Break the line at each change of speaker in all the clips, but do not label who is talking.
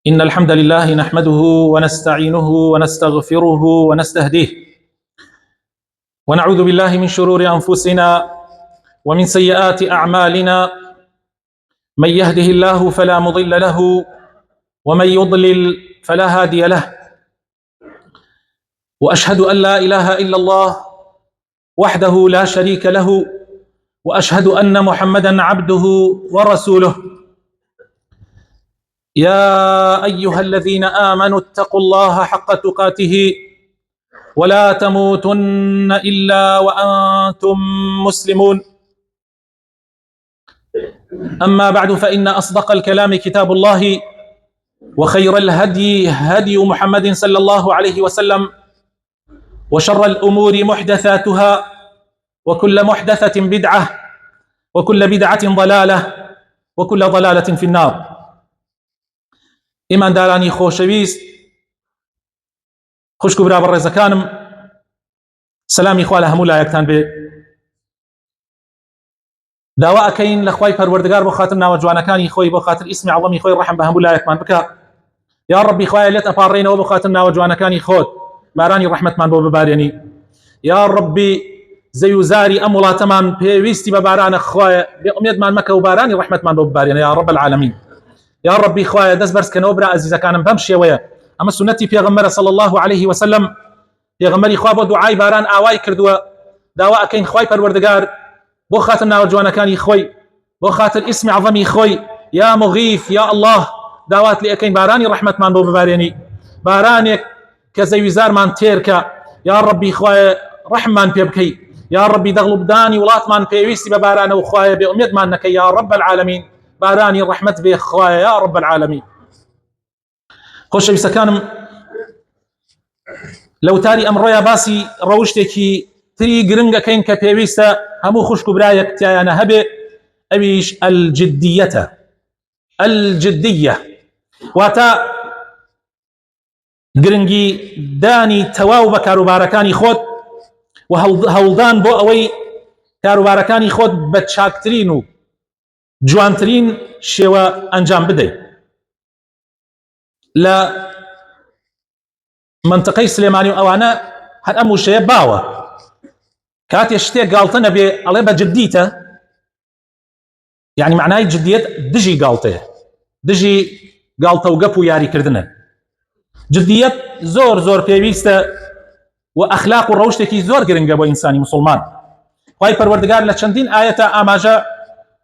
إن الحمد لله نحمده ونستعينه ونستغفره ونستهديه ونعوذ بالله من شرور أنفسنا ومن سيئات أعمالنا. من يهده الله فلا مضل له ومن يضلل فلا هادي له، وأشهد أن لا إله إلا الله وحده لا شريك له، وأشهد أن محمدا عبده ورسوله. يا أيها الذين آمنوا اتقوا الله حق تقاته ولا تموتن إلا وأنتم مسلمون. أما بعد، فإن أصدق الكلام كتاب الله، وخير الهدي هدي محمد صلى الله عليه وسلم، وشر الأمور محدثاتها، وكل محدثة بدعة، وكل بدعة ضلالة، وكل ضلالة في النار. إيمان داراني خوشويست، خوشكو برابر رزكانم، سلامي خواله همولا يكتان بي داوا أكين لخواي پروردگار بو خاطر ناو جوانكاني خوي، بو خاطر اسم عظمي خوي الرحم بهمولا يكمان بكا. يا ربي خواي ليت أفارينا وبو خاطر ناو جوانكاني خود باراني رحمة من بو بباريني. يا ربي زيو زاري أمولاتمان بيويستي بباران خواي بأميد من مكة وباراني رحمة من بو بباريني يا رب العالمين. يا ربي خوايا دەست بەرز کەنەوە برا ئەزیزەکانم بەم شێوەیە ئەمە سنەتی پێغەمبەرە صلی الله عليه وسلم. پێغەمبەری خوا بۆ دوعای باران ئاوای کردووە، داوا ئەکەین خوای پەروەردگار بۆ خاتر ناوە جوانەکانی خۆی، بۆ خاتر ئیسمی عەظەمی خۆی، یا مغیث یا الله داوات لێ ئەکەین بارانی ڕەحمەتمان بۆ ببارێنی، بارانێک کە زەویزارمان تێرکە. یا ربی خوایە ڕەحممان پێ بکەی، یا ربی دەغڵ و بدانی وڵاتمان پێویستی بە بارانە و خوایە بێئومێدمان نەکەی یا رب العالمین. باراني رحمت بي خوايا يا رب العالمين. خۆشەویستەکانم، لەو تاری ئەمڕۆیە باسی ڕەوشتێکی تری گرنگەکەین کە پێویستە هەموو خوشک و برایەک تایانە هەبێ، ئەویش الجدیەتە. الجدیە واتە گرنگی دانی تەواو بە کاروبارەکانی خۆت و هەوڵدان بۆ ئەوەی کاروبارەکانی خۆت بە چاکترین و جوانترین شێوە ئەنجام بدەیت. لە منتقەی سلێمانی و ئەوانە هەر ئەم وشەیە باوە، کاتێ شتێک گاڵتە نەبێ ئەڵێ بە جددیتە، یعنی معنای جدیت دژی گاڵتەیە، دژی گاڵتە و گەپ و یاریکردنە. جدیت زۆر زۆر پێویستە و ئەخلاق و ڕەوشتێکی زۆر گرنگە بۆ ئینسانی مسلمان. خوای پەروەردگار لە چەندین ئاەتە ئاماژە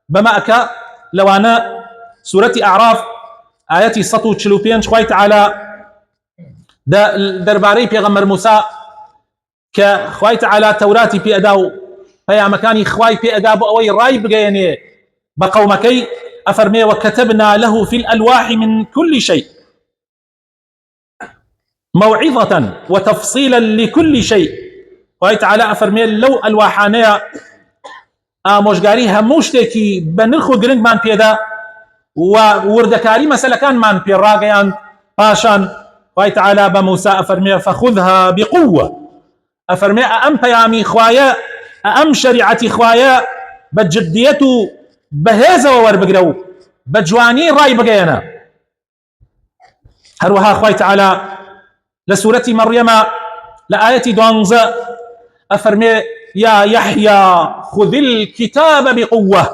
بما أكا لوانا سورة أعراف آياتي 145 خوي تعالى درباري بيغمر موسى كخوي تعالى توراتي في أداو فيا مكاني خوي في أداب أوي راي بقيني بقومكي أفرمي وكتبنا له في الألواح من كل شيء موعظة وتفصيلا لكل شيء. خوي تعالى أفرمي لو ألواحانيا ئامۆژگاری هەموو شتێکی بە نرخ و گرنگمان پێدا و وردەکاری مەسەلەکانمان پێڕاگەیاند. پاشان خوای تعالی بە موسا ئەفەرمێ فەخودها بقوة، ئەفەرمێ ئەم پەیامی خوایە، ئەم شەریعەتی خوایە بە جدیەت و بەهێزەوە وەربگرە و بە جوانی ڕای بگەیەنە. هەروەها خوای تعالی لە سوورەتی مەڕیەمە لە ئاەتی 12 ئەفەرمێ يا يحيى خذ الكتاب بقوة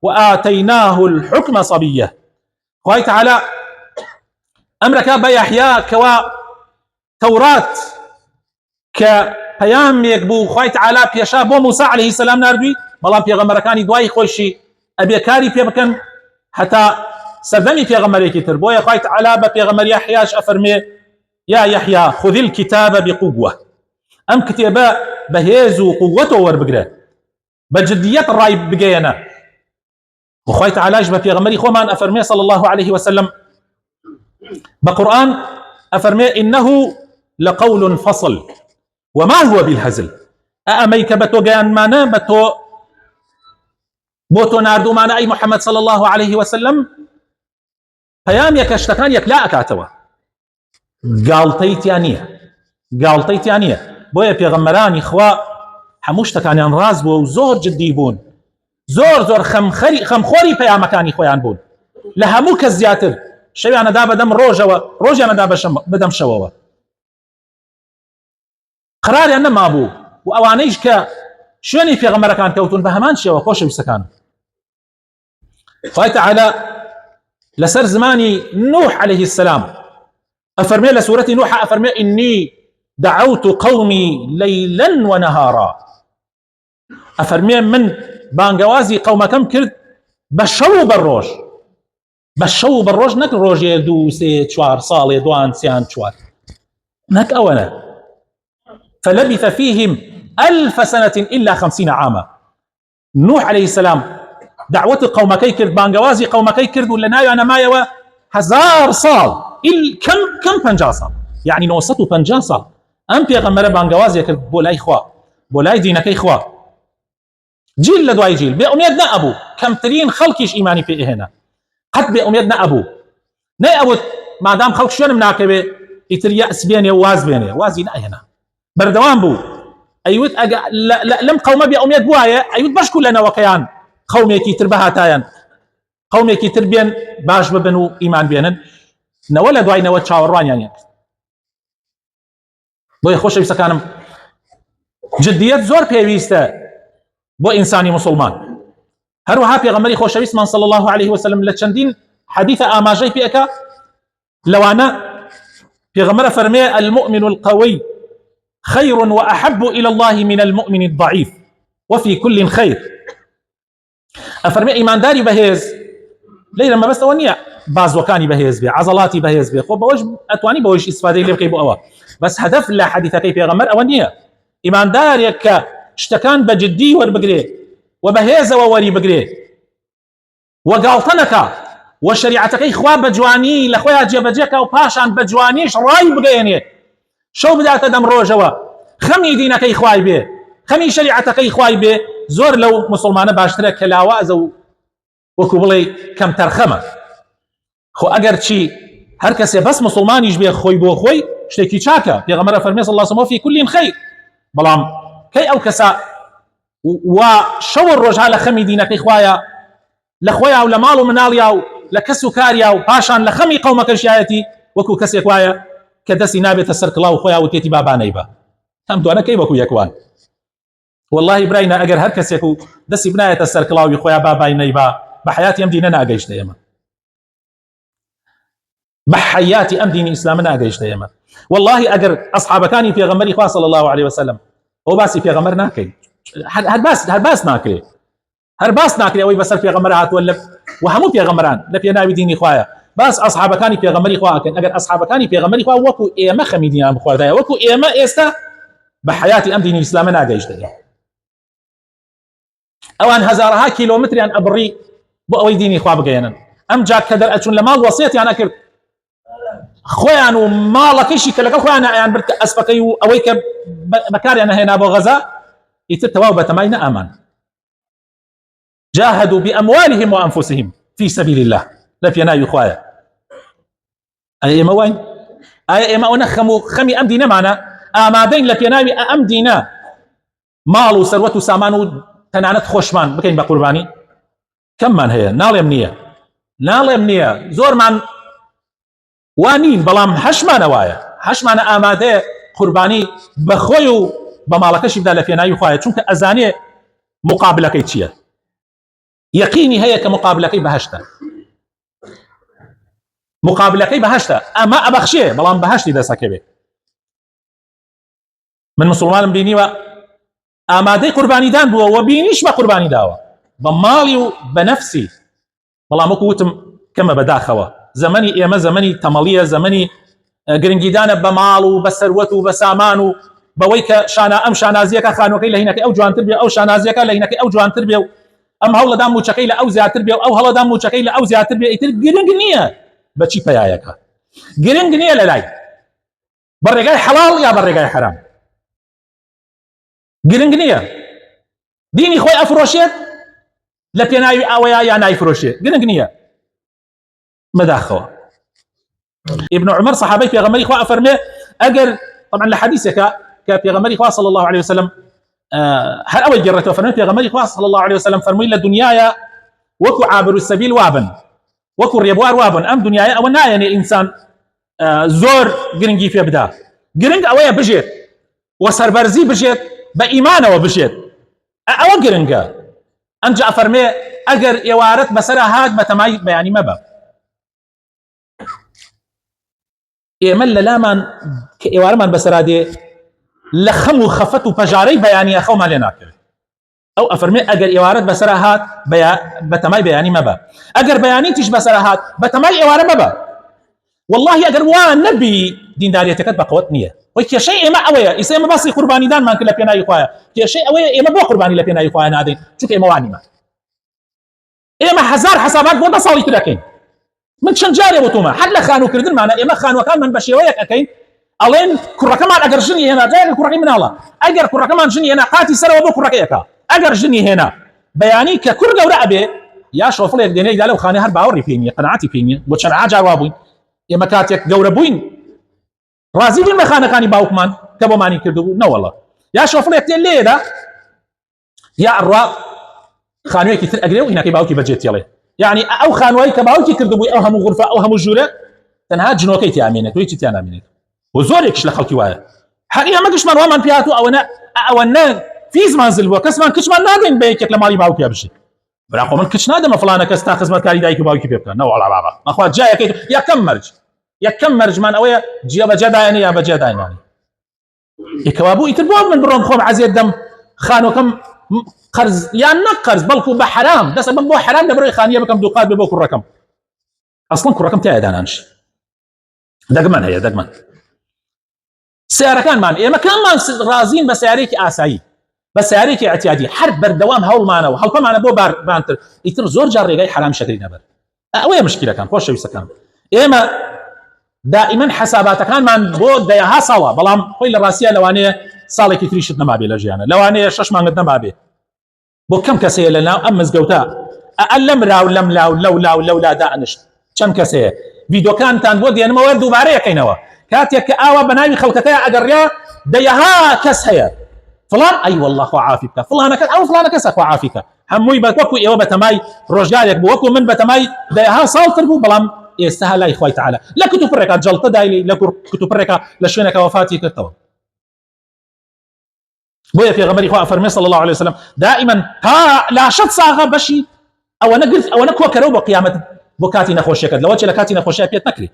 وآتيناه الحكم صبية. خوي تعالى أمرك بيحيى كوا توراة كبيام يكبو خوي تعالى بيشا بو موسى عليه السلام ناردوي بلان بيغمركاني دواي خوشي أبي كاري بيبكن حتى سردني بيغمريكي تربو يا خوي تعالى بيغمر يحياش أفرمي يا يحيى خذ الكتاب بقوة، أم كتابة بهيز وقوته وربقرة بجدية الرأي بقينا. وخوي تعالى جبه في غمري خومان أفرمي صلى الله عليه وسلم بقرآن أفرمي إنه لقول فصل وما هو بالهزل. أأميك بتو جان مانا بتو بوتو ناردو مانا أي محمد صلى الله عليه وسلم فيام يكشتكان يكلا أكاتوا قالتيت يانية بۆیە پێغەمبەرانی خوا هەموو شتەکانیان ڕاست بووە و زۆر جددی بوون، زۆر زۆر خەمخۆری پەیامەکانی خۆیان بوون لە هەموو کەس زیاتر شەویانە دا بەدەم ڕۆژەوە ڕۆژیانە دا بەدەم شەوەوە قراریان نەمابوو و ئەوانەیش کە شوێنی پێغەمبەرەکان کەوتون بە هەمان شێوە خۆشەویستەکان خوای تەعالە لەسەر زمانی نوح عليه السلام أفرمي لسورة نوح أفرمي إني دعوت قومي ليلا ونهارا أفرمي من بانقوازي قوم كم كرد بشو بالروج نك روجي دو سي تشوار صالي دوان سيان تشوار نك أولا فلبث فيهم 1000 سنة إلا 50 عاما نوح عليه السلام دعوة قوم كي كرد بانقوازي قوم كي كرد ولا نايو أنا ما يوا 1000 صال كم 50 صال يعني نوسطو 50 صال ام پیغمبر بانگوازی کرد بولای خوا بولای دینەکەی خوا جیل لە دوای جیل بێ ئومێد نەئەبوو کەمترین خەڵکیش ئیمانی پێ ئێهێنا قەت بێ ئومێد نەئەبوو نەئەبوت مادام خەڵک شوێنم ناکەوێ ئیتر یەئس بێنێ و واز بێنێ وازی نەئێنا بەردەوام بوو ئەیوت لەم قەومە بێ ئومێد بوایە ئەیوت بەشکو لەنەوەکەیان قەومێکی تر بەهاتایان قەومێکی تر بێن باش ببن و ئیمان بێنن نەوە لە دوای نەوە چاوەڕوانیان کرد بۆیە خۆشەویستەکانم جدیت زۆر پێویستە بۆ ئینسانی مسلمان هەروەها پێغەمبەری خۆشەویستمان صلی الله عليه وسلم لە چەندین حەدیثە ئاماژەی پێەکە لەوانە پێغەمبەر فەرمێ المؤمن القوي خير وأحب إلى الله من المؤمن الضعيف وفي كل خير أفرمي إيمان داري بهيز ليلة ما بس أونية بازوكاني بهيز بي عضلاتي بهيز بي خو بوش أتواني بوش استفادة اللي بكي بو بس هدف لا حديثة كيف يغمر أونية إيمان داري اشتكان بجدي وربقري وبهيز ووري بقري وقالتنك وشريعتك إخوة بجواني لأخويا جيبجيك وباشان بجوانيش راي بقيني شو بدأت دم روجوا خمي دينك إخوة بي خمي شريعتك إخوة بي زور لو مسلمان باشترك كلاوازو وكبلي كم ترخمه خو اگر چی هر کسی بس مسلمانیش بێ خۆی بۆ خۆی شتێکی چاکە پێغەمبەر فەرمێ صلی الله عليه وسلم في كل خير بەڵام کەی ئەو کەسە و شەو ڕۆژها لە خەمی دینەکەی خوایە لە خۆیە و لە ماڵ و مناڵیا و لە کەس و کاریا و پاشان لە خەمی قەومەکەشایەتی وەکو کەسێک وایە کە دەستی نابێتە سەر کڵاو و خۆیان وتێتی بابانەی بە هەم دوانەکەی وەکو یەکوان والله براینە ئەگەر هەر کەسێک و دەستی بنایەتە سەر کڵاوی خۆیان بابای نەیبا بە حەیاتی ئەم دینە ناگەیشتە ئێمە بحياتي أم ديني إسلامنا أجيش دائما والله أجر أصحاب كاني في غمري خاص صلى الله عليه وسلم هو باسي في غمر ناكي هرباس ناكي هرباس ناكي أوي بس في غمرات ولا وهمو في غمران لا في ناوي ديني خوايا بس أصحاب كاني في غمري خوا كان أجر أصحاب كاني في غمري خوا وكو إيما خميدين أم خوا وكو إيما إستا بحياتي أم ديني إسلامنا أجيش دائما أوان هزارها كيلومتر عن أبري بو أوي ديني خوا بقينا أم جاك كدر أتشون لما الوصية أنا كرت خوان ومالكيشي كلك خوان يعني برت اسفكي اويك بكاري انا هنا ابو غزا يتتواو بتماين امان جاهدوا باموالهم وانفسهم في سبيل الله لا فينا يا خويا اي ما وين اي ما ونخمو خمي امدينا معنا امادين لفينا امدينا مال وثروه وسامان تنعنت خوشمان بكين بقرباني كم من هي نال يمنيه زور من وانين بلام حشمان وايا حشمان آماده قرباني بخوي بمالكش بدال في نايو خوايا چونك ازاني مقابله كي تشيا يقيني هي كمقابله كي بهشتا مقابله كي بهشتا اما ابخشي بلام بهشتي دسكبه من مسلمان بيني و آماده قرباني دان بو وبينيش بقرباني داوا بمالي وبنفسي بلام كوتم كما بداخوا زمني إيما زمني تمالية زمني قرنجيدانة بمال بسروت وبسامان بويك شانا أم شانازيك خانوكي لهناك أو جوان تربية أو شانازيك لهناك أو جوان تربية أم هولا دامو شكيلة أو زياد تربية أو هولا دامو شكيلة أو زياد تربية إتر قرنجنية بچي بيايك قرنجنية للاي برقاي حلال يا برقاي حرام قرنجنية ديني خوي أفروشيت لبيناي أويا يا ناي فروشيت قرنجنية مداخوا ابن عمر صحابي في غمري خوا فرمي اجر طبعا لحديثك في غمري خوا صلى الله عليه وسلم هل اول جرته فرمي في غمري خوا صلى الله عليه وسلم فرمي الى دنيايا وكو عابر السبيل وابن وەکو ڕێبوار وابن ئەم دنیای ئەوە نایەنێ ئینسان زۆر گرنگی پێ بدا، گرنگ ئەوەیە بژێت وە سەربەرزی بژێت بە ئیمانەوە بژێت، ئەوە گرنگە. ئەمجا ئەفەرمێ ئەگەر ئێوارەت بەسەرا هات بە تەمای بەیانی مەبە. ئێمە لە لامان کە ئێوارەمان بەسەرا دێ لە خەم و خەفەت و پەژارەی بەیانیە خەومان لێ ناکەوێت. ئەو ئەفەرمێ ئەگەر ئێوارەت بەسەرا هات بە تەمای بەیانی مەبە، ئەگەر بەیانی تیش بەسەرا هات بە تەمای ئێوارە مەبە. والله ئەگەر وا نەبی دینداریەتەکەت بەقەوت نییە. وەی کێشەی ئێمە ئەوەیە، ئیسا ئێمە باسی قوربانیدانمان کرد لە پێناوی خوایە، کێشەی ئەوەیە ئێمە بۆ قوربانی لە پێناوی خوایە نادەین، چونکە ئێمە وانیمە. ئێمە هەزار حسابات بۆ 10 ساڵی تر دەکەین. من چەند جارێ بۆتۆمە هەر لە خانووکردنمانە ئێمە خانووەکانمان بە شێوەیەک ئەەکەین، ئەڵێن کوڕەکەمان ئەگەر ژنی هێنا جای کوڕەکەی مناڵە، ئەگەر کوڕەکەمان ژنی هێنا قاتی سەرەوە بۆ کوڕەکەیەکە، ئەگەر ژنی هێنا بەیانی کە کوڕ گەورە ئەبێ یا شۆفڵێک دێنێ لەو خانە هەر باوەڕی پێ نییە، قەناعەتی پێ نییە، بۆ چەند ئاجار وا بووین ئێمە کاتێک گەورە بووین ڕازی بووین بە خانەکانی باوکمان کە بۆمانی کردبوو نەوەڵە، یا شۆفڵێک تێن لێدا یا ئەڕوا خانوویەکی تر ئەگرێ و هینەکەی باوکی بەجێ تێڵێ. یعنی ئەو خانوایی کە باوکی کردبووی ئەو هەموو غورفە ئەو هەموو ژوورە تەنها جنۆکەی تیامێنێت و هیچی تیان نامێنێت. و زۆرێکش لە خەڵکی وایە. هەر ئێمە گشتمان وامان پێ هاتوو ئەوەنە فیزمان زل بووە، کەسمان کچمان نادەین بە یەکێک لە ماڵی باوکی بژێت. براخۆ من کچ نادەمە فڵانە کەس تا خزمەتکاری دایک و باوکی پێ بکەن. نەوەڵا بابا مەخوا جایەکەی یەکەم مەرجمان ئەوەیە جیا بەجێ دایەنێ یا بەجێ داینانی. ئێکەوا بوو ئیتر بۆ من بڕۆم خۆم عەزیەت دەم خانۆکەم قەرز یان نەقەرز بەڵکو بە حرام دەسە بم بۆ حرام لەبەرەوەی خانیە بکەم دووقات بێ بۆ کوڕەکەم. ئەسڵەن کوڕەکەم تایە دانانش دەگمەن هەیە دەگمەن. سیارەکانمان ئێمە کاممان ڕازین بە سیارێکی ئاسایی، بە سیارێکی ئەتیادی، هەر بەردەوام هەوڵمانەوە هەڵپەمانە بۆ بانتر ئیتر زۆر جار ڕێگای حرام شەکری نەبەر. ئەوەیە مشکلەکان خۆشەویستەکان. ئێمە دائیمەن حساباتەکانمان بۆ دەیەها ساڵە، بەڵام خۆی لە ڕاستیە لەوانەیە ساڵێکی تریشت نەمابێ لە ژیانە، لەوانەیە 6 مانگت نەمابێ. بۆ کەم کەسەیە لە ناو ئەم مزگەوتە لەم راو لەم لاو لەولا دائنشت چەند کەسەیە ڤیدۆکانتان بۆ دێنمەوە دووبارە یەکەینەوە کاتێک کە ئاوا بەناوی خەڵکەکەی ئەگەڕیا دەیەها کەس هەیە فڵان ئەی والله خوا عافی بکە فڵانەکە ئەو فڵانە کەسە خوا عافی بکە هەمووی بە وەکو ئێوە بەتەمای ڕۆژگارێک بوو وەکو من بەتەمای دەیەها ساڵتر بوو بەڵام ئێستا لای خوای تعالی لە کتوپڕێکا جەڵتە دایلی لە کتوپڕێکا لە شوێنێکە وەفاتی کردەوە. بۆیە پێغەمبەری خوا فەرمێ صلی الله عليه وسلم دائما تا لاشت ساغا بەشی ئەوە کۆکەرەوە بۆ قیامەت بۆ کاتی نەخۆشیەکەت لەوە چێ لە کاتی نەخۆشیە پێت نەکری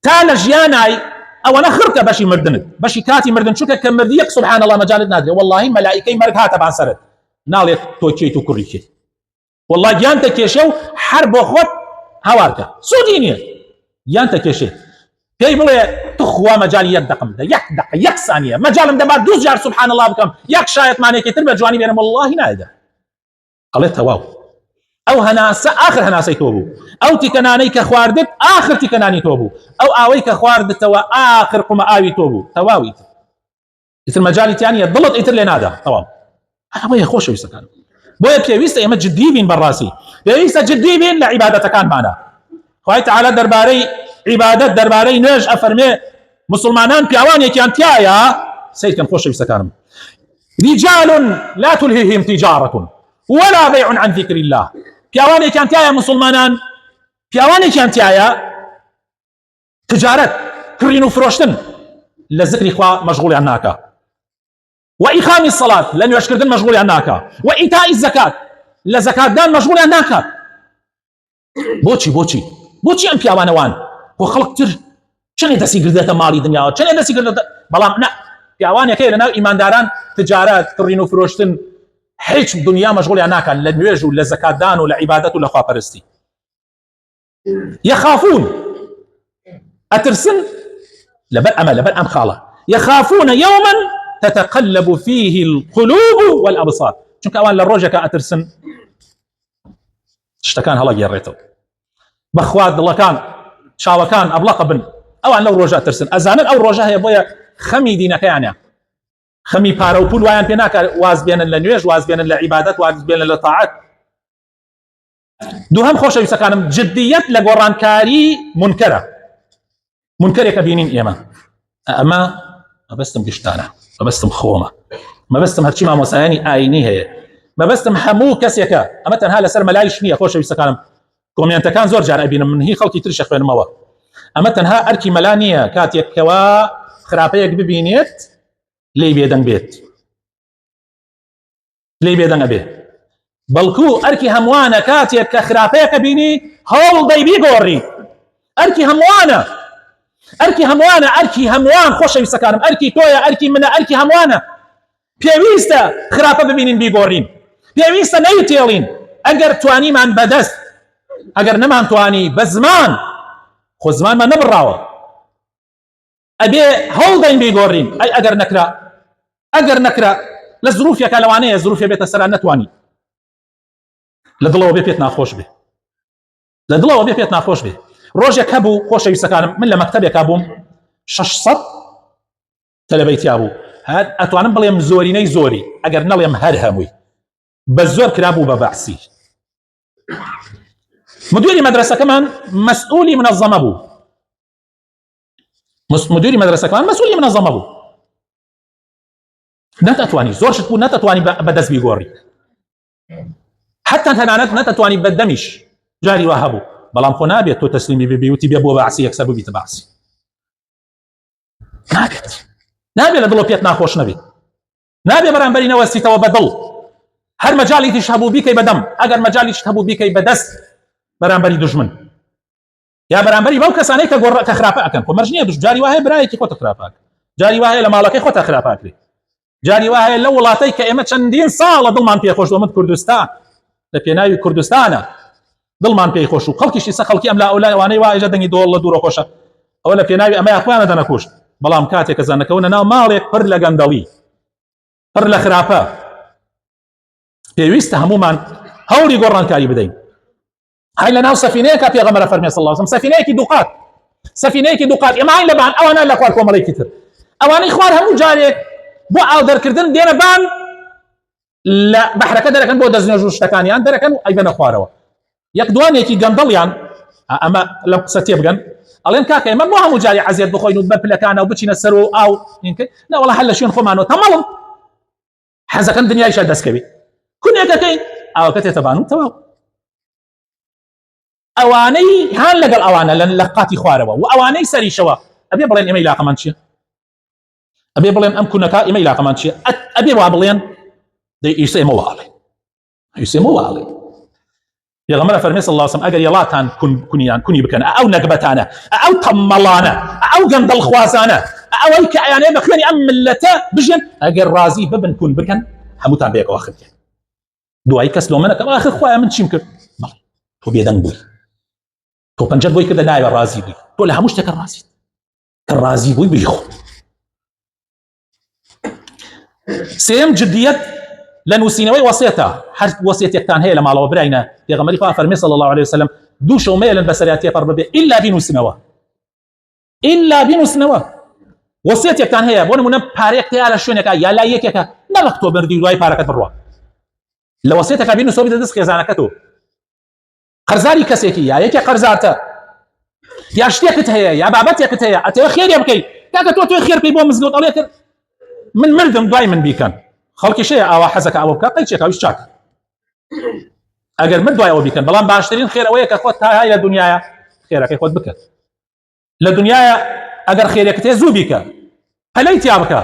تا لە ژیانای ئەوەنە خڕکە بەشی مردنت بەشی کاتی مردن چونکە کە مردیەک سبحان الله مەجالت نادرێ والله مەلائیکەی مەرگ هاتە بانسەرت ناڵێت تۆ کێیت و کوڕی کێیت والله گیانتە کێشێ و هەر بۆ خۆت هاوارکە سوودی نییە گیانتە کێشێ پێی بڵێ تو خوا مەجالی یەک دەقم یەک دقە یەک سانیە مەجالم دەبات 2 جار سبحان الله بکەم یەک شایەتمانێکی تر بە جوانی بێنم والله نایدا ئەڵێ تەواو ئەو هەناسە ئاخر هەناسەی تۆ بوو ئەو تیکەنانەی کە خواردت ئاخر تیکەنانی تۆ بوو ئەو ئاوەی کە خواردتەوە ئاخر قومە ئاوی تۆ بوو تەواوی ئیتر مەجالی تیانە دڵت ئیتر لێ نادا تەواو ئەوەیە خۆشەویستەکان بۆیە پێویستە ئێمە جددی بین بەڕاستی پێویستە جددی بین لە عیبادەتەکانمانە خوای تعالی دەربارەی عیبادەت دەربارەی نوێژ ئەفەرمێ مسلمانان پیاوانێکیان تایە سیرکەن خۆشەویستەکانم رجال لا تلهيهم تجارة ولا بيع عن ذكر الله پیاوانێکیان تایە مسلمانان پیاوانێکیان تایە تجارەت کڕین و فرۆشتن لە ذکری خوا مەشغوڵیان ناکە وإقام الصلاة لە نوێژکردن مەشغوڵیان ناکە وإيتاء الزكاة لە زەکاتدان مەشغوڵیان ناکات بۆچی ئەم پیاوانەوان بۆ خەڵک تر چەندێ دەستی گردێتە ماڵی دنیاوە چەندێ دەستی گردێتە بەڵام نە پیاوانێکەیە لەناو ئیمانداران تجارەت کڕین و فرۆشتن هیچ دنیا مەشغوڵیان ناکەن لە نوێژ و لە زەکاتدان و لە عیبادەت و لە خواپەرستی يخافون ئەترسن لەبەر ئەم خاڵە يخافون يوما تتقلب فيه القلوب والأبصار چونکە ئەوان لە ڕۆژێکە ئەترسن شتەکان هەڵەگێڕێتەوە بەخوا دڵەکان چاوەکان ئەبڵەقە بن ئەوان لەو ڕۆژە ئەترسن ئەزانن ئەو ڕۆژە هەیە بۆیە خەمی دینەکەیانە خەمی پارە و پول وایان پێ ناکات واز بێنن لە نوێژ واز بێنن لە عیبادەت واز بێنن لە تاعەت دووهەم خۆشەویستەکانم جدیەت لە گۆڕانکاری منکەرێکە بینین ئێمە ئەمە مەبەستم گشتانە مەبەستم خۆمە مەبەستم هەرچی مامۆسایانی ئاینی هەیە مەبەستم هەموو کەسێکە ئەمە تەنها لەسەر مەلایش نییە خۆشەویستەکانم کۆمنتەکان زۆر جار ئەبینم من هی خەڵکی تریش خوێنمەوە ئەمە تەنها ئەرکی مەلا نییە کاتێکەوە خراپەیەک ببینێت لێی بێدەنگ بێت لێی بێدەنگ ئەبێ بەڵکو ئەرکی هەمووانە کاتێک کە خراپەیەکە بینی هەوڵ دەی بیگۆڕی ئەرکی هەمووانە ئەرکی هەمووان خۆشەویستەکانم ئەرکی تۆیە ئەرکی منە ئەرکی هەمووانە پێویستە خراپە ببینین بیگۆڕین پێویستە نەیتێڵین ئەگەر توانیمان بەدەست ئەگەر نەمانتوانی بە زمان خۆ زمانمان نەبڕاوە ئەبێ هەوڵ دەین بیگۆڕین ئەی ئەگەر نەکرا لە زروفێکە لەوانەیە زروفێ بێتە سەران نەتوانی لە دڵەوە بێ پێت ناخۆش بێ ڕۆژێک هەبوو خۆشەویستەکانم من لە مەکتەبێکا بووم 600 تەلەبەی بوو ئەتوانم بڵێم زۆرینەی زۆری ئەگەر نەڵێم هەر هەمووی بە زۆر کرابوو بە بەعسی مدیری مەدرسەکەمان مەسئولی منەظەمە بوو نەتەتوانی زۆر شت بوو نەتەتوانی بەدەست بیگۆڕی حتى تەنانەت نەتەتوانی بەدەمیش جاری وا هەبوو بەڵام خۆ نابێت تۆ تەسلیمی ببی وتی بێ بۆ بەعسی یەکسەر ببیتە بەعسی نابێت لە دڵۆ پێت ناخۆش نەبێت نابێ بەرامبەری نەوەستیتەوە بە دڵ هەر مەجاڵێکیش هەبوو بیکەی بەدەم ئەگەر مەجاڵیش هەبوو بیکەی بەدەست بەرامبەری دوژمن یا بەرامبەری بەو کەسانەی کە خراپە ئەکەن خۆ مەرج نییە جاری وایە برایەکی خۆتە خراپاک جاری وایە لە ماڵەکەی خۆتە خراپاکرێ جاری وایە لە وڵاتەی کە ئێمە چەندین ساڵە دڵمان پێخۆش ومت کوردستان لە پێناوی کوردستانە دڵمان پێی خۆش و خەڵکیشی سە خەڵکی ئەم لا ئەو لایوانەی وایە دەنگی دۆڵ لە دوورە خۆشە ئەوە لە پێناوی ئەمە خۆیانە دەنەکوشت بەڵام کاتێک کە زانەکەونە ناو ماڵێک پڕ لە گەندەڵی پڕ لە خراپە پێویستە هەمومان هەوڵی گۆڕانکاری بدەین هاي لناو سفينەیەکە پێغەمبەر فەرمێ صلی الله علیه و سلم سفینەیەکی دووقات ئێمە هاین لەبان ئەوانە لە خوار کۆمەڵێکی تر ئەوانەی خوار هەموو جارێک بۆ ئاو دەرکردن دێنە بان لە بەحرەکە دەرەکەن بۆ دەستنوێژ شتەکانیان دەرەکەن و ئەیبەنە خوارەوە یەک دوانێکی گەندەڵیان ئەمە لەم قسە تێبگەن ئەڵێن کاکە ئێمە بۆ هەموو جاری عەزیەت بخۆین و بە پلەکانە و بچینە سەر و ئاو نا وەڵا هەر لە شوێن خۆمانەوە تەمەڵم حەزەکەن دنیایشە دەستکەوێ کونێکەکەین ئاوەکە تێتە بان و تەواو ئەوانەی هان لەگەڵ ئەوانە لە قاتی خوارەوە و ئەوانەی سەریشەوە ئەبێ بڵێن ئێمە عیلاقەمان چییە ئەبێ بڵێن ئەم کوونەکە ئێمە عیلاقەمان چییە ئەبێ وا بڵێن ئیسە ئێمە واڵێ پێغەمبەر فەرمێ صلی الله علیه و سلم ئەگەر یەڵاتان کونی بکەن ئەو نەکبەتانە ئەو تەمەڵانە ئەو گەندەڵ خوازانە ئەوەی کە ئەیانەیە بە خوێنی ئەم ملەتە بژێن ئەگەر ڕازی ببن کون بکەن هەمووتان بەیەکەوە خردێن دوایی کەس لۆمەنەکە ئاخر خوایە من چیم کرد بەڵێ تۆ بێدەنگ بووی تۆ پەنجەت بۆی کردە نایە ڕازی بووی تۆ لە هەموو شتێکە ڕازیت کە ڕازی بووی بیخۆ سێم جدیەت لە نووسینەوەی وەسیەتە هەر وەسیەتێکتان هەیە لە ماڵەوە براینە پێغەمبەری خوا فەرمێ صلی الله علیه و سلم دوو شەو مەیلن بەسەریان تێپەڕ ببێ ئیلا بینووسنەوە وەسیەتێکتان هەیە بۆ نمونە پارەیەک تەیە لە شوێنێکە یا لای یەکێکە نەڵق تۆ بردی دوای پارەکەت بڕوا لە وەسیەتەکە بینووسەوە بدە دەست خێزانەکەتەوە قەرزاری کەسێکی یا یەکێ قەرزارتە یا شتێکت هەیە یا بابەتێکت هەیە ئەتەوە خێریە بکەی کاکە تۆ خێر پێی بۆ مزگەوت ئەڵێ کرد من مردم دوای من بیکەن خەڵکی شەیە ئاوا حەزەکە ئەوە بکە قەیچێکە ویش چاک ئەگەر من دوای ئەوە بیکەن بەڵام باشترین خێرەوەیە کە خۆت تا های لە دنیاە خێرەکەی خۆت بکە لە دنیاە ئەگەر خێرێکت هەیە زوو بیکە هەلەی تیا بکە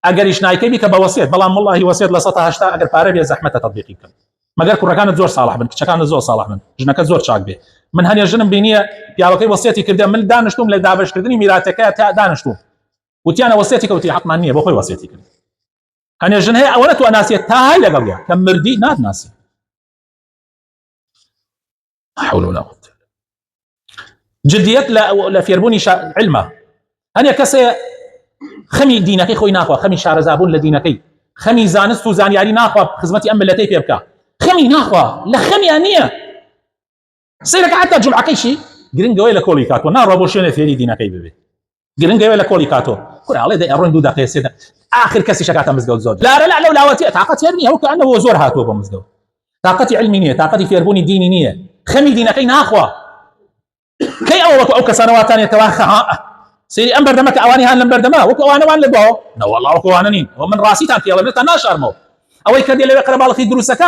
ئەگەریش نایکەی بیکە بە وەسیەت بەڵام وەڵڵاهی وەسیەت لە 180 ئەگەر پارە بێ زەحمەتە تەطبیقی بکەن مەگەر کوڕەکانت زۆر ساڵح بن کچەکانت زۆر ساڵح بن ژنەکەت زۆر چاک بێ من هەنێ ژنم بینیە پیاوەکەی وەسیەتی کردە من دانیشتوم لە دابەشکردنی میراتەکە تا دانیشتوم وتیانە وەسیەتی کەوتی حەقمان نییە بۆ خۆی وەسیەتی کرد هەنێ ژن هەیە ئەوە نەتوانێت ناسێت تا های لەگەڵیا کە مردی ناتناسی حول ولا قوة جديت لە فێربوونی علمە هەنێ کەسێ خەمی دینەکەی خۆی ناخوا خەمی شارەزابوون لە دینەکەی خەمی زانست و زانیاری ناخوا خزمەتی ئەم ملەتەی پێ بکە خەمی ناخوا لە خەمیان نییە سەیرەکە حتا جوڵعەکەیشی گرنگەوەی لە کۆڵی کاتۆ ناڕوا بۆ شوێنێ فێری دینەکەی ببێ گرنگەوەی لە کۆڵی کاتۆ کوڕاڵێ دەی ئەڕۆین دوو دەقەیە سێ آخر کەسی شەکاتە مزگەوت زۆر لا لەو لاوەتی تااقەت هەر نییە وەکو ئەنەوە زۆر هاتووە بۆ مزگەوت تااقەتی علمی نییە تااقەتی فێربوونی دینی نییە خەمی دینەکەی ناخوا کەی ئەوە وەکو ئەو کەسانەواتانێتەوە سيري أمبر دمك أواني هان لمبر دما وكو أنا وان لبوا لا والله وكو أنا نين ومن راسي تانتي الله بنتا ناشر مو أو يكدي اللي يقرب على خي دروسك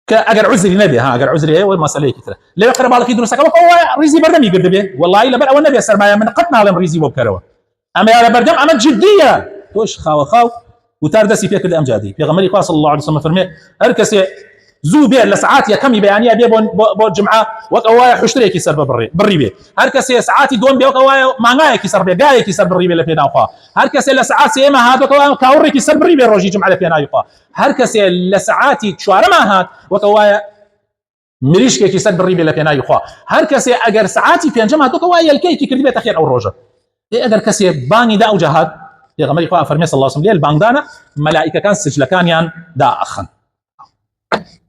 كأجر عذري نبي أجر عذري هو مسألة كتير لو يقرب على كيدرس كم هو ريزي بردم يقدر به والله إلا بل أول نبي السرماية من قطنا على ريزي وبكروا أما يا بردم أما جدية توش خاو وتاردسي فيك الأم جادي في غمري قاص الله عليه وسلم فرمي أركسي زو بير لساعات يا كمي بيانيه بي بو جمعه وقوايا حشتري كيسر بري بي هركسي ساعاتي دون بي وقوايا مانغاي كيسر بي غاي كيسر بري بي لفينا وقا هركسي لساعات سيما هاد وقوايا كاوري كيسر بري بي روجي جمعه لفينا يقا هركسي لساعاتي شوارما هاد وقوايا مريش كيسر بري بي لفينا يقا هركسي اگر ساعاتي في انجمها وقوايا الكيكي كردي تخير او روجه اگر كسي باني دا او جهاد يا غمري قا فرمي صلى الله عليه وسلم البانك دانا ملائكه كان سجل كان يان دا اخن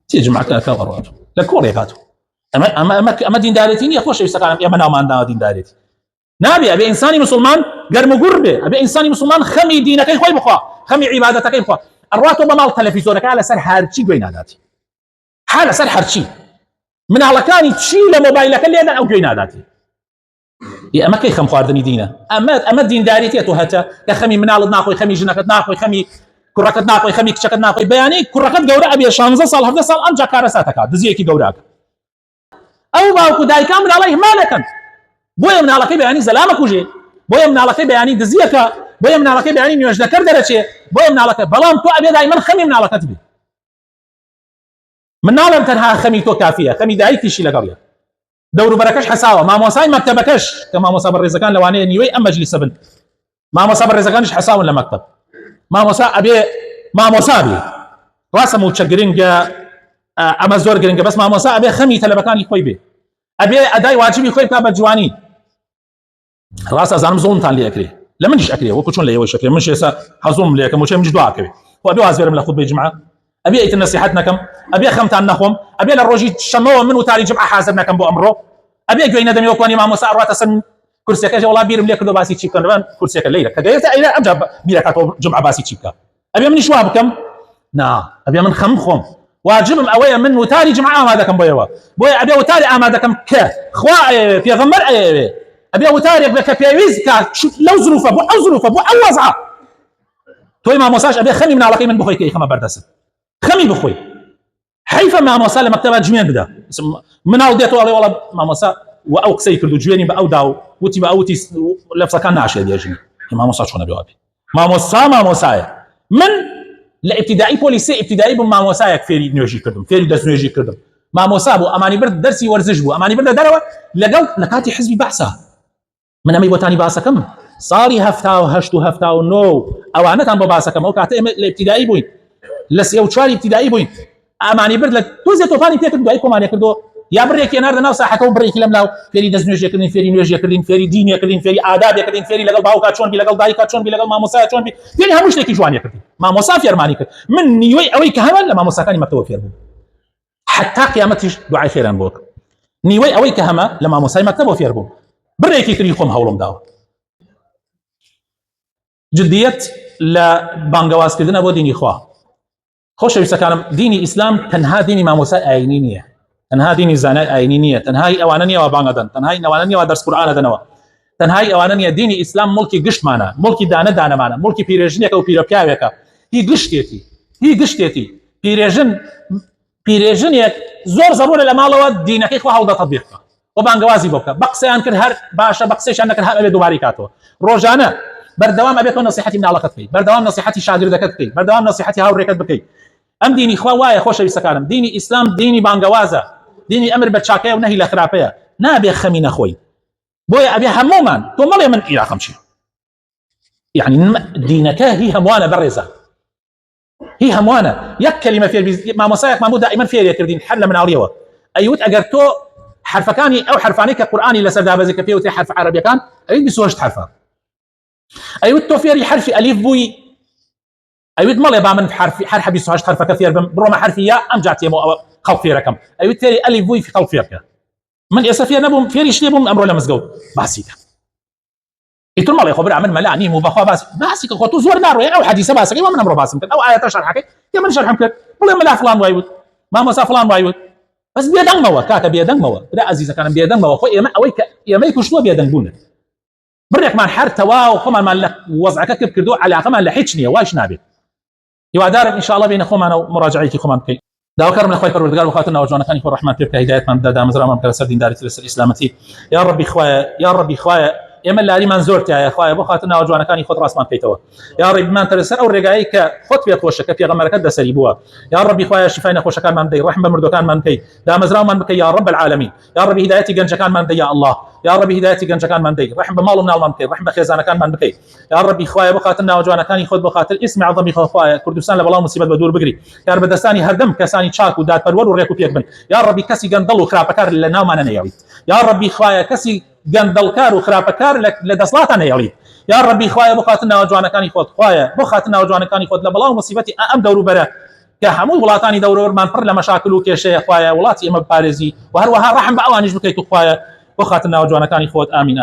تيجي معك كفر لكوري كاتو اما دين دارتين يا خوش يسكن يا منا ما دين دارتي نبي ابي انساني مسلمان قرم قربه ابي انساني مسلمان خمي دينك اي خوي بخوا خمي عبادتك اي بخوا الرواتب ما التلفزيونك على سر هارشي جويناداتي حاله سر هارشي من على كان تشيل موبايلك اللي انا او جويناداتي يا اما كي خم خواردني دينه اما دين دارتي تو هتا كخمي من على ناخوي خمي جنك ناخوي خمي كركت ناقوي خمي كشكت ناقوي بياني كركت جورا ابي 15 سال 11 سال انجا كارساتك دزيكي جوراك او باوكو داي كامل عليه مالكا بويا من على كي بياني زلامك وجي بويا من على كي بياني دزيكا بويا من على كي بياني نيوش ذكر درجه بويا من على كي بلام تو ابي دائما خمي من على كتبي من نالم تنها خمي تو كافيه خمي دايتي شي لقريه دور بركش حساوه ما موساي مكتبكش كما مصاب الرزقان لواني نيوي ام مجلس سبن ما مصاب الرزقانش حساوه ولا مكتب ما موسى ابي ما موسى ابي راسمو تشجرينجا اما زور جرينجا بس ما موسى ابي خمي تلبكان يخوي بي ابي اداي واجبي يخوي كاب الجواني راس ازان زون تان لي اكري لمنش اكري وكشون لي وش اكري منش حزوم لي كم وشي مجدوا اكري وابي وازير من خطبه الجمعه ابي ايت نصيحتنا كم ابي خمت عنكم ابي للروجي شمو من وتاري جمعه حاسبنا كم بو امره ابي جوينا دم يوكوني ما موسى روات سن كرسي كاجا والله بيرم ليك دو باسي تشيكا نبان كرسي كليله كجايت الى امجا بيرك جمعه باسي تشيكا ابي من شواب كم نا ابي من خم واجب اويا من وتاري جمعه هذا كم بويا ابي وتاري هذا كم ك خوا في غمر ابي وتاري بك بيويز كا لو ظروفه بو او ظروفه بو او وضعه توي ما موساش ابي خمي من على قيمه بخوي كي خما بردست خمي بخوي حيفا ما موسى مكتبه جميع بدا من اوديتو والله ما موسى واو كسي كردو جويني باو داو وتي باوتي لفظه كان ناشئ ديجني ما موسى شلون ابي وابي ما موسى من لابتدائي بوليسي ابتدائي بما موسى فيري نيوجي كردم فيري درس نيوجي كردم ما موسى بو اماني برد درسي ورزج بو اماني برد دروا لقوا لكاتي حزبي بعثه من امي بوتاني بعثه كم صاري هفتاو هشتو هفتاو نو او انا تنبو بعثه كم او كاتي الابتدائي بوين لسيو تشاري ابتدائي بوين اماني برد لك توزي توفاني تيك دو ايكم اني كردو يا بريك يا نار ناوسا حكوا بريك لملاو فيري دز نيوجي كردين فيري نيوجي كردين فيري ديني كردين فيري آداب كردين فيري لقل باو كاتشون بي لقل داي كاتشون بي لقل ما موسى كاتشون بي فيري همش ليكي جواني كردين ما موسى في ارماني كرد من نيوي اوي كهمل لما موسى كان مكتوب في اربو حتى قيامتش دعاء خيرا بوك نيوي اوي كهما لما موسى مكتوب في اربو بريك يكريكم هولم داو جدية لبانغواز كردنا بو ديني خوا خوش بسكانم ديني اسلام تنها ديني ما موسى اينينيه تنها ديني زاناي اينينيه تنهاي اوانانيه وبانغدان تنهاي نوانانيه ودرس قران دنوا تنهاي اوانانيه ديني اسلام ملكي قشت معنا ملكي دانا معنا ملكي بيرجنيك او بيروبياويك هي قشتيتي بيرجنيك زور ضروري لمالو دينك اخو هودا تطبيقك وبانغوازي بوكا بقسي انكر هر باشا بقسيش انك هر ابي دوباري كاتو روجانا بردوام ابيكم نصيحتي من علاقتك بردوام نصيحتي شاغر دكتك بردوام نصيحتي هاو ريكت بكي ام ديني خوا وايا خوش بسكانم ديني اسلام ديني بانغوازا ديني امر بتشاكيه ونهي لخرافيه نابي خمينا خوي بويا ابي هموما تو مالي من الى خمشي يعني دينك هي هموانا برزه هي هموانا يك كلمه في ما مصايق ما مو دائما في يكردين حل من عليوه ايوت اجرتو حرفكاني او حرفاني كقراني لسدا بزك فيه وتي حرف عربي كان ايوت بسوجت حرفه ايوت تو في حرف الف بوي ايوت مالي بعمل حرف بسوجت حرف كثير بروما حرفيه ام جاتي خوف في رقم ايوت تري الف بوي في خوف فيك من يسفيا نبم في ريش نبم امر ولا مسجود باسيك يتر مالي خبر عمل ملاني مو بخوا باسيك خطو زور نار او حديث باسك ما من امر باسك او ايه شرح حكي يا من شرح حكي والله ما لا فلان وايوت ما مسا فلان وايوت بس بيدن موا كاكا بيدن موا لا عزيزه كان بيدن موا خو يا اويك يا ما يكشلو بيدن بونه بريك مان حر توا وخما مال وضعك كيف كردو على خما لحيتشني واش نابي يوادار ان شاء الله بين خما مراجعيك خما داوكرم لخوای پروردگار بخاطر ناوجوانەکانی خۆ ڕەحمان پێ بکە هیدایەتمان بدە دامەزرامان بکە لەسەر دینداریت لەسەر ئیسلامەتی یا ربی خوایە یا ربی خوایە ئێمە لاریمان زۆر تایە خوایە بۆ خاطر ناوجوانەکانی خۆت ڕاستمان بکەیتەوە یا ربی بمانتە لەسەر ئەو ڕێگایی کە خۆت پێت خۆشە کە پێغەمبەرەکەت لەسەری بووە یا ربی خوایە شیفای نەخۆشەکانمان بدەی ڕەحم بە مردوەکانمان بکەی دامەزرامان بکەی یا رب العالمین یا ربی هیدایەتی گەنجەکانمان بدەی یا الله یا ربی هیدایەتی گەنجەکانمان بدەی ڕەحم بە ماڵ و مناڵمان بکەی ڕەحم بە خێزانەکانمان بکەی یا ربی خوایە بۆ خاطر ناوجوانەکانی خۆت بۆ خاطر ئیسمی عەظەمی خۆت خوایە کوردستان لە بەڵاو موسیبەت بە دوور بگری یار بەدەستانی هەردەم کەسانی چاک و دادپەروەر و ڕێک و پێک بن یا ربی کەسی گەندەڵ و خراپەکار لە ناومانە نەیەڵی یا ربی خوایە کەسی گەندەڵکار و خراپەکار لە دەسڵاتە نەیەڵی یا ربی خوایە بۆ خاطر ناوجوانەکانی خۆت خوایە بۆ خاطر ناوجوانەکانی خۆت لە بەڵاو موسیبەتی ئەم دەوروبەرە کە هەموو وڵاتانی دەوروبەرمان پڕ لە مەشاکل و کێشەیە خوایە وڵاتی ئێمە بپارێزی و هەروەها ڕەحم بە ئەوانیش بکەیت و خوایە بۆ خاطر ناوجوانەکانی خۆت ئامین.